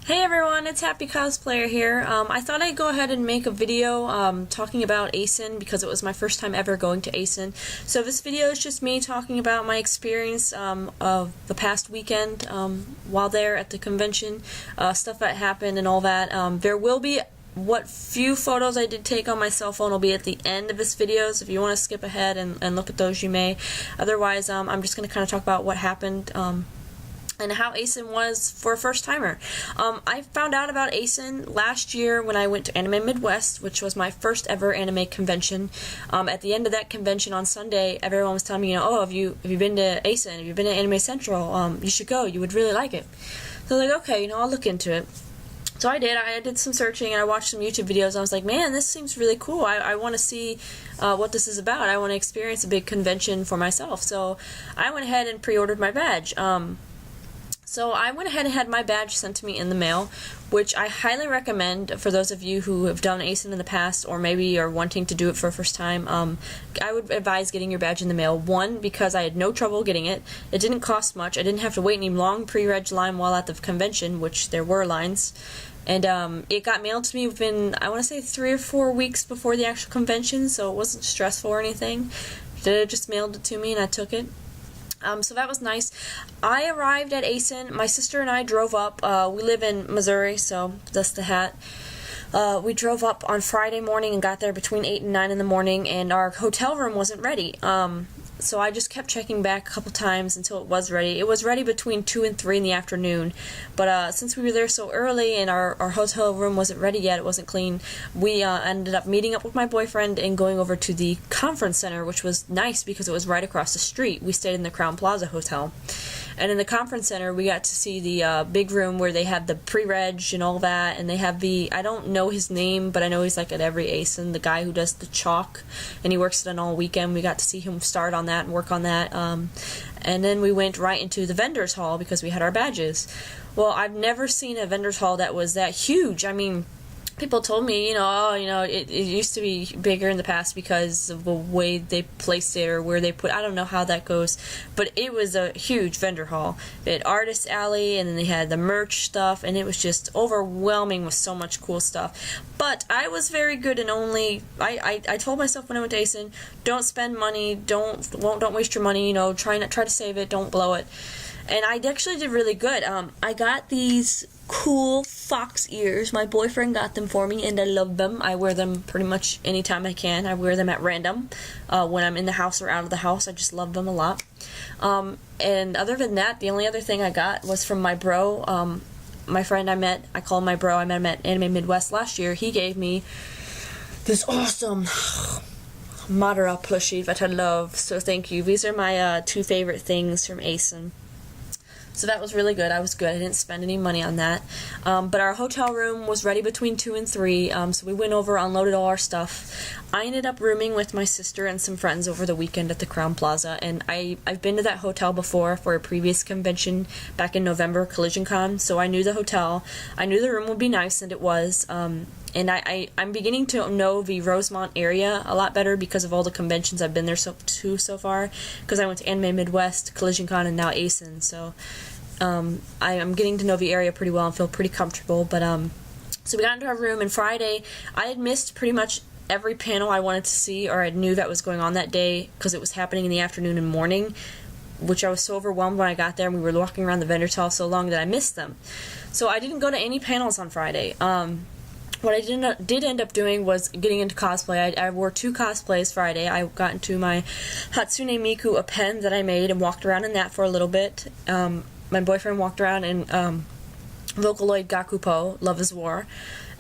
Hey everyone, it's Happy Cosplayer here. I thought I'd go ahead and make a video talking about Acen because it was my first time ever going to Acen. So this video is just me talking about my experience of the past weekend while there at the convention, stuff that happened and all that. There will be what few photos I did take on my cell phone will be at the end of this video, so if you want to skip ahead and look at those you may. Otherwise, I'm just going to kind of talk about what happened and how Acen was for a first-timer. I found out about Acen last year when I went to Anime Midwest, which was my first ever anime convention. At the end of that convention on Sunday, everyone was telling me, oh, have you been to Acen? Have you been to Anime Central? You should go. You would really like it. So I was like, okay, I'll look into it. So I did. I did some searching and I watched some YouTube videos. I was like, man, this seems really cool. I want to see what this is about. I want to experience a big convention for myself. So I went ahead and pre-ordered my badge. So I went ahead and had my badge sent to me in the mail, which I highly recommend for those of you who have done Acen in the past or maybe are wanting to do it for the first time. I would advise getting your badge in the mail. One, because I had no trouble getting it. It didn't cost much. I didn't have to wait any long pre-reg line while at the convention, which there were lines. And it got mailed to me within, I want to say, 3 or 4 weeks before the actual convention, so it wasn't stressful or anything. They just mailed it to me and I took it. So that was nice. I arrived at Acen. My sister and I drove up. We live in Missouri, so that's the hat. We drove up on Friday morning and got there between 8 and 9 in the morning, and our hotel room wasn't ready. So I just kept checking back a couple times until it was ready. It was ready between 2 and 3 in the afternoon, but since we were there so early and our hotel room wasn't ready yet, it wasn't clean, we ended up meeting up with my boyfriend and going over to the conference center, which was nice because it was right across the street. We stayed in the Crown Plaza Hotel. And in the conference center, we got to see the big room where they have the pre-reg and all that, and they have the, I don't know his name, but I know he's like at every Acen, the guy who does the chalk, and he works it on all weekend. We got to see him start on that and work on that. And then we went right into the vendors hall because we had our badges. Well, I've never seen a vendors hall that was that huge. I mean, people told me, it used to be bigger in the past because of the way they placed it or where they put, I don't know how that goes, but it was a huge vendor hall. They had Artist Alley, and then they had the merch stuff, and it was just overwhelming with so much cool stuff. But I was very good and I told myself when I went to Acen, don't spend money, don't waste your money, try to save it, don't blow it. And I actually did really good. I got these cool fox ears. My boyfriend got them for me, and I love them. I wear them pretty much anytime I can. I wear them at random when I'm in the house or out of the house. I just love them a lot. And other than that, the only other thing I got was from my bro. My friend I call him my bro. I met him at Anime Midwest last year. He gave me this awesome Madara plushie that I love. So thank you. These are my 2 favorite things from Acen. So that was really good. I was good. I didn't spend any money on that. But our hotel room was ready between 2 and 3, so we went over, unloaded all our stuff. I ended up rooming with my sister and some friends over the weekend at the Crown Plaza, and I've been to that hotel before for a previous convention back in November, Collision Con, so I knew the hotel. I knew the room would be nice, and it was. And I'm beginning to know the Rosemont area a lot better because of all the conventions I've been there so far, because I went to Anime Midwest, Collision Con, and now Acen, so I'm getting to know the area pretty well and feel pretty comfortable. But so we got into our room, and Friday I had missed pretty much every panel I wanted to see, or I knew that was going on that day because it was happening in the afternoon and morning, which I was so overwhelmed when I got there, and we were walking around the vendor hall so long that I missed them. So I didn't go to any panels on Friday. What I did end up doing was getting into cosplay. I wore 2 cosplays Friday. I got into my Hatsune Miku, a pen that I made, and walked around in that for a little bit. My boyfriend walked around in Vocaloid Gakupo, Love is War.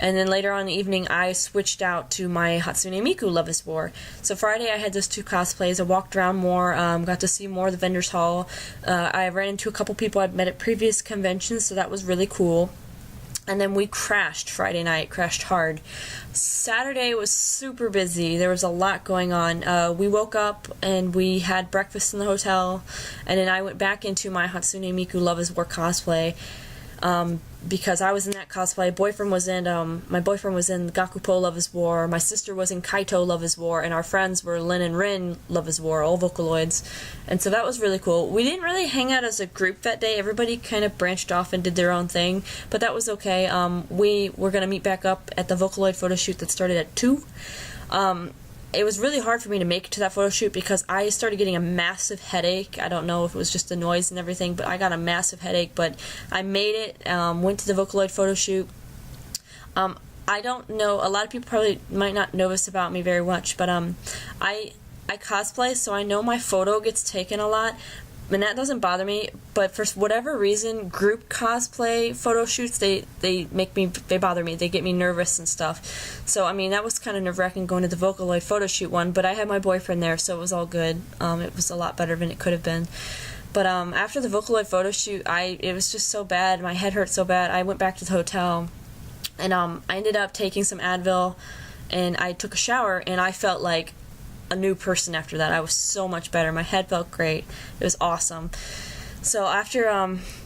And then later on in the evening, I switched out to my Hatsune Miku, Love is War. So Friday, I had those 2 cosplays. I walked around more, got to see more of the vendors hall. I ran into a couple people I'd met at previous conventions, so that was really cool. And then we crashed Friday night, crashed hard. Saturday was super busy. There was a lot going on. We woke up and we had breakfast in the hotel, and then I went back into my Hatsune Miku Love is War cosplay. because I was in that cosplay. My boyfriend was in Gakupo Love is War, my sister was in Kaito Love is War, and our friends were Lin and Rin Love is War, all Vocaloids. And so that was really cool. We didn't really hang out as a group that day. Everybody kind of branched off and did their own thing, but that was okay. We were going to meet back up at the Vocaloid photo shoot that started at 2. It was really hard for me to make it to that photo shoot because I started getting a massive headache. I don't know if it was just the noise and everything, but I got a massive headache. But I made it, went to the Vocaloid photo shoot. I don't know, a lot of people probably might not know this about me very much, but I cosplay, so I know my photo gets taken a lot. And that doesn't bother me, but for whatever reason, group cosplay photo shoots, they bother me. They get me nervous and stuff. So, I mean, that was kind of nerve-wracking going to the Vocaloid photo shoot one, but I had my boyfriend there, so it was all good. It was a lot better than it could have been. But after the Vocaloid photo shoot, it was just so bad. My head hurt so bad. I went back to the hotel, and I ended up taking some Advil, and I took a shower, and I felt like a new person after that. I was so much better. My head felt great. It was awesome. So after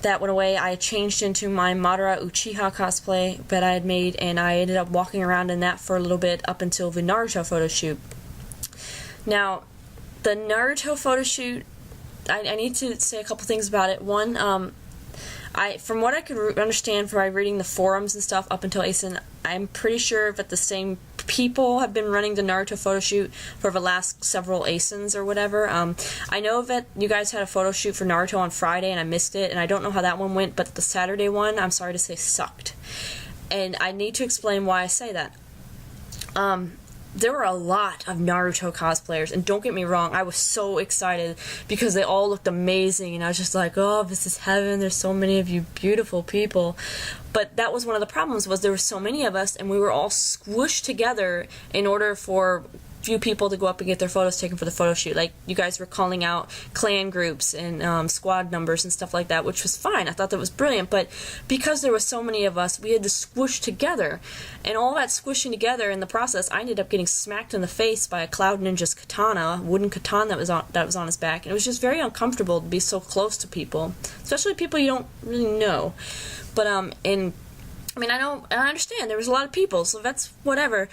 that went away, I changed into my Madara Uchiha cosplay that I had made, and I ended up walking around in that for a little bit up until the Naruto photo shoot. Now, the Naruto photo shoot, I need to say a couple things about it. One, from what I could understand from reading the forums and stuff up until Acen, I'm pretty sure that the same people have been running the Naruto photo shoot for the last several Acens or whatever. I know that you guys had a photo shoot for Naruto on Friday and I missed it, and I don't know how that one went, but the Saturday one, I'm sorry to say, sucked. And I need to explain why I say that. There were a lot of Naruto cosplayers, and don't get me wrong, I was so excited because they all looked amazing, and I was just like, oh, this is heaven, there's so many of you beautiful people. But that was one of the problems, was there were so many of us, and we were all squished together in order for few people to go up and get their photos taken for the photo shoot. Like, you guys were calling out clan groups and squad numbers and stuff like that, which was fine. I thought that was brilliant, but because there were so many of us, we had to squish together, and all that squishing together in the process, I ended up getting smacked in the face by a Cloud Ninja's katana, wooden katana that was on his back, and it was just very uncomfortable to be so close to people, especially people you don't really know. But I understand there was a lot of people, so that's whatever.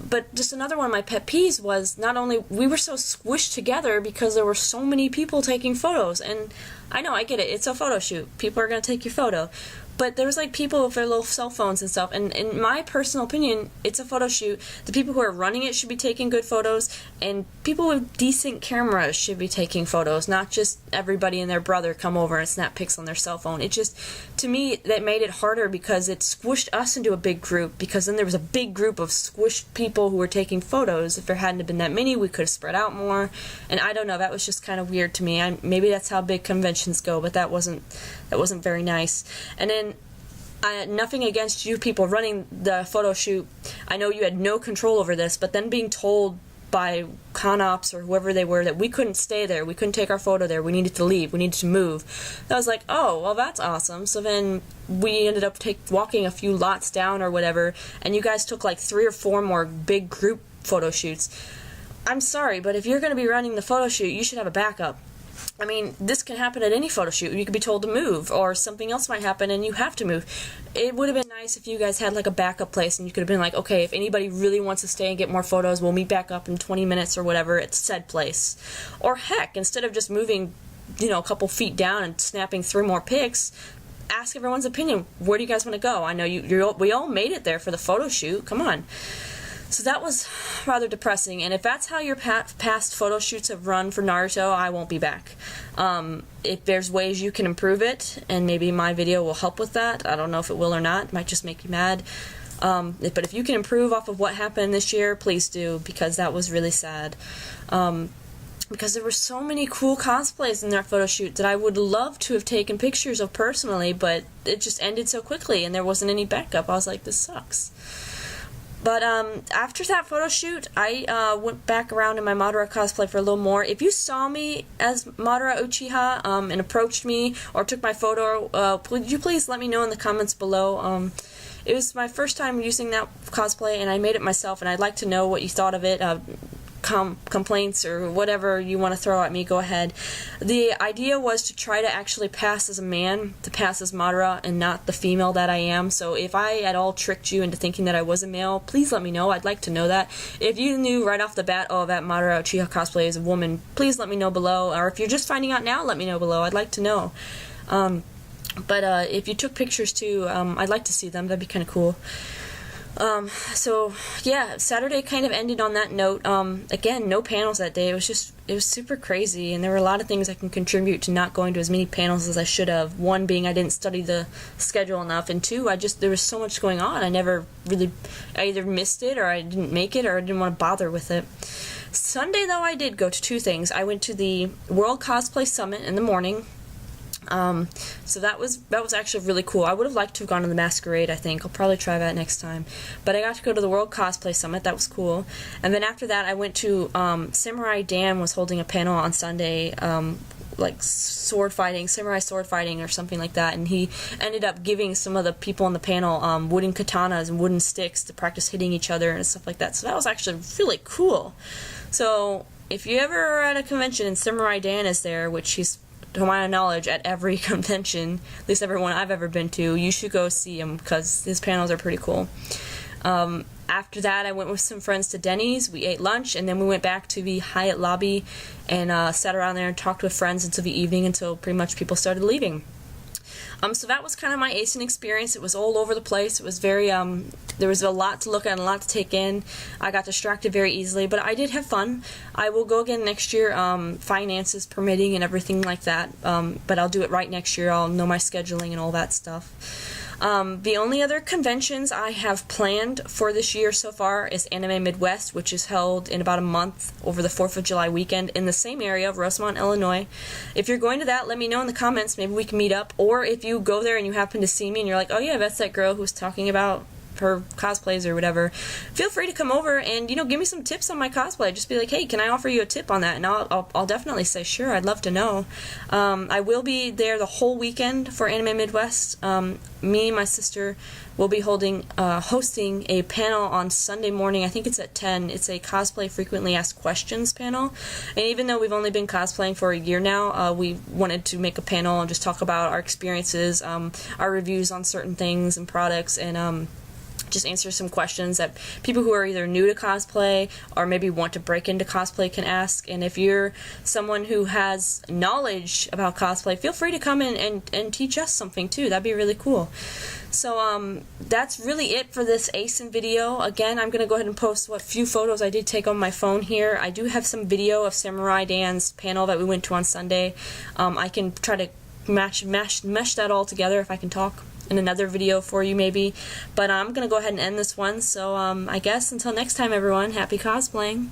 But just another one of my pet peeves was, not only we were so squished together because there were so many people taking photos, and I know, I get it, it's a photo shoot, people are going to take your photo, but there was like people with their little cell phones and stuff, and in my personal opinion, it's a photo shoot. The people who are running it should be taking good photos, and people with decent cameras should be taking photos, not just everybody and their brother come over and snap pics on their cell phone. It just, to me, that made it harder because it squished us into a big group, because then there was a big group of squished people who were taking photos. If there hadn't been that many, we could have spread out more, and I don't know, that was just kind of weird to me. Maybe that's how big conventions go, but that wasn't very nice. And then, nothing against you people running the photo shoot. I know you had no control over this, but then being told by con-ops or whoever they were that we couldn't stay there, we couldn't take our photo there, we needed to leave, we needed to move. I was like, oh, well, that's awesome. So then we ended up walking a few lots down or whatever, and you guys took like 3 or 4 more big group photo shoots. I'm sorry, but if you're going to be running the photo shoot, you should have a backup. I mean, this can happen at any photo shoot. You could be told to move, or something else might happen and you have to move. It would have been nice if you guys had like a backup place and you could have been like, okay, if anybody really wants to stay and get more photos, we'll meet back up in 20 minutes or whatever at said place. Or heck, instead of just moving, a couple feet down and snapping 3 more pics, ask everyone's opinion. Where do you guys want to go? I know we all made it there for the photo shoot. Come on. So that was rather depressing, and if that's how your past photo shoots have run for Naruto, I won't be back. If there's ways you can improve it, and maybe my video will help with that, I don't know if it will or not, it might just make you mad. But if you can improve off of what happened this year, please do, because that was really sad. Because there were so many cool cosplays in that photo shoot that I would love to have taken pictures of personally, but it just ended so quickly, and there wasn't any backup. I was like, this sucks. But after that photo shoot, I went back around in my Madara cosplay for a little more. If you saw me as Madara Uchiha and approached me or took my photo, would you please let me know in the comments below. It was my first time using that cosplay, and I made it myself, and I'd like to know what you thought of it. complaints or whatever you want to throw at me, go ahead. The idea was to try to actually pass as a man, to pass as Madara, and not the female that I am. So if I at all tricked you into thinking that I was a male, please let me know. I'd like to know that. If you knew right off the bat, oh, that Madara Uchiha cosplay is a woman, please let me know below. Or if you're just finding out now, let me know below. I'd like to know. But if you took pictures too, I'd like to see them. That'd be kind of cool. So yeah, Saturday kind of ended on that note. Again, no panels that day. It was super crazy, and there were a lot of things I can contribute to not going to as many panels as I should have. One being I didn't study the schedule enough, and two, there was so much going on. I either missed it, or I didn't make it, or I didn't want to bother with it. Sunday though, I did go to two things. I went to the World Cosplay Summit in the morning. So that was actually really cool. I would have liked to have gone to the Masquerade, I think. I'll probably try that next time. But I got to go to the World Cosplay Summit. That was cool. And then after that, I went to, Samurai Dan was holding a panel on Sunday, like samurai sword fighting or something like that, and he ended up giving some of the people on the panel wooden katanas and wooden sticks to practice hitting each other and stuff like that. So that was actually really cool. So if you ever are at a convention and Samurai Dan is there, which he's, to my knowledge, at every convention, at least every one I've ever been to, you should go see him because his panels are pretty cool. After that, I went with some friends to Denny's. We ate lunch, and then we went back to the Hyatt lobby and sat around there and talked with friends until the evening, until pretty much people started leaving. So that was kind of my Acen experience. It was all over the place. It was very, there was a lot to look at and a lot to take in. I got distracted very easily, but I did have fun. I will go again next year, finances permitting and everything like that, but I'll do it right next year. I'll know my scheduling and all that stuff. The only other conventions I have planned for this year so far is Anime Midwest, which is held in about a month over the 4th of July weekend in the same area of Rosemont, Illinois. If you're going to that, let me know in the comments. Maybe we can meet up. Or if you go there and you happen to see me and you're like, oh yeah, that's that girl who's talking about her cosplays or whatever, feel free to come over and, you know, give me some tips on my cosplay. Just be like, hey, can I offer you a tip on that? And I'll definitely say sure. I'd love to know. I will be there the whole weekend for Anime Midwest. Me and my sister will be hosting a panel on Sunday morning. I think it's at 10. It's a cosplay frequently asked questions panel. And even though we've only been cosplaying for a year now, we wanted to make a panel and just talk about our experiences, our reviews on certain things and products, and just answer some questions that people who are either new to cosplay or maybe want to break into cosplay can ask. And if you're someone who has knowledge about cosplay, feel free to come in and teach us something too. That'd be really cool. So that's really it for this Acen video. Again, I'm going to go ahead and post what few photos I did take on my phone here. I do have some video of Samurai Dan's panel that we went to on Sunday. I can try to mesh that all together if I can talk in another video for you maybe. But I'm going to go ahead and end this one. So I guess until next time, everyone, happy cosplaying.